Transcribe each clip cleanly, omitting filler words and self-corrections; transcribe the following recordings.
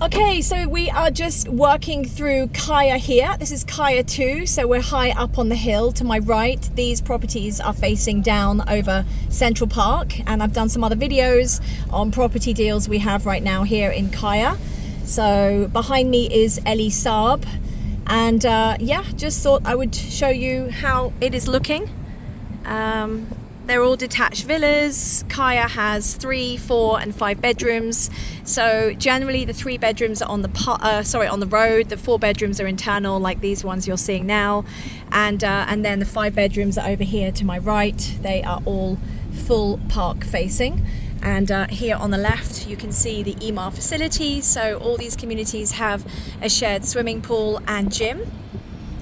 Okay, so we are just working through Caya here. This is Caya 2, so we're high up on the hill to my right. These properties are facing down over Central Park, and I've done some other videos on property deals we have right now here in Caya. So behind me is Ellie Saab, and yeah, just thought I would show you how it is looking. They're all detached villas. Caya has 3, 4 and 5 bedrooms. So generally the 3 bedrooms are on the road. The 4 bedrooms are internal, like these ones you're seeing now. And then the 5 bedrooms are over here to my right. They are all full park facing. And here on the left, you can see the EMAR facilities. So all these communities have a shared swimming pool and gym.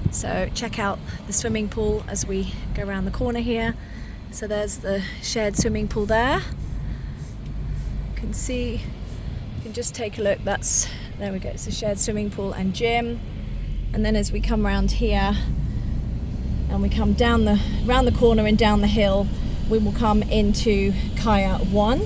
So check out the swimming pool as we go around the corner here. So there's the shared swimming pool there. You can see, you can just take a look. There we go. It's a shared swimming pool and gym. And then as we come around here and we come round the corner and down the hill, we will come into Caya 1.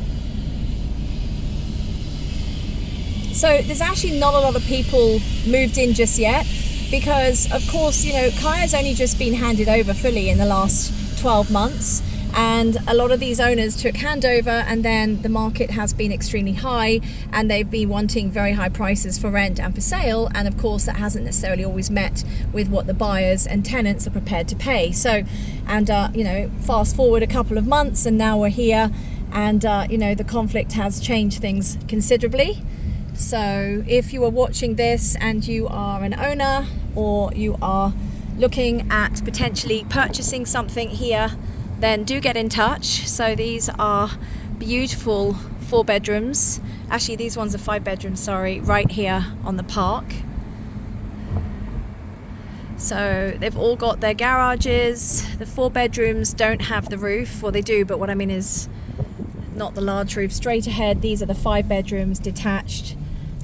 So there's actually not a lot of people moved in just yet because, of course, you know, Kaya's only just been handed over fully in the last 12 months. And a lot of these owners took handover, and then the market has been extremely high and they've been wanting very high prices for rent and for sale, and of course that hasn't necessarily always met with what the buyers and tenants are prepared to pay. So, and you know, fast forward a couple of months and now we're here, and you know, the conflict has changed things considerably. So if you are watching this and you are an owner or you are looking at potentially purchasing something here, then do get in touch. So these are beautiful 4 bedrooms. Actually, these ones are 5 bedrooms, sorry, right here on the park. So they've all got their garages. The 4 bedrooms don't have the roof. Well, they do, but what I mean is not the large roof. Straight ahead, these are the 5 bedrooms detached,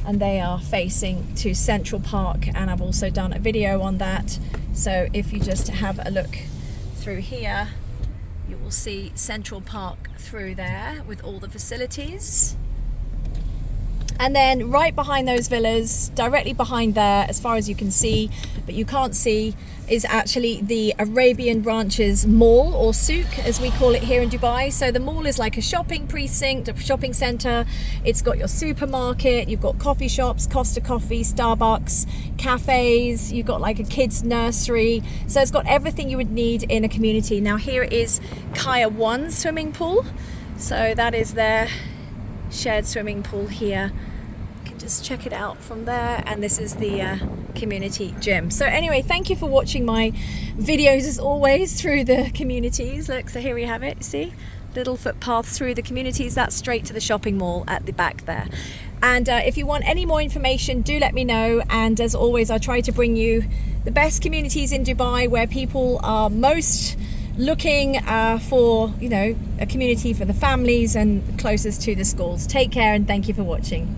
and they are facing to Central Park, and I've also done a video on that. So if you just have a look through here, you will see Central Park through there with all the facilities. And then right behind those villas, directly behind there, as far as you can see, but you can't see, is actually the Arabian Ranches mall, or Souk as we call it here in Dubai. So the mall is like a shopping precinct, a shopping center. It's got your supermarket, you've got coffee shops, Costa coffee, Starbucks, cafes, you've got like a kids nursery. So it's got everything you would need in a community. Now here is Caya 1 swimming pool. So that is their shared swimming pool here. You can just check it out from there, and this is the community gym. So anyway, thank you for watching my videos as always through the communities. Look, so here we have it, see, little footpaths through the communities. That's straight to the shopping mall at the back there. And if you want any more information, do let me know. And as always, I try to bring you the best communities in Dubai where people are most looking for, you know, a community for the families and closest to the schools. Take care and thank you for watching.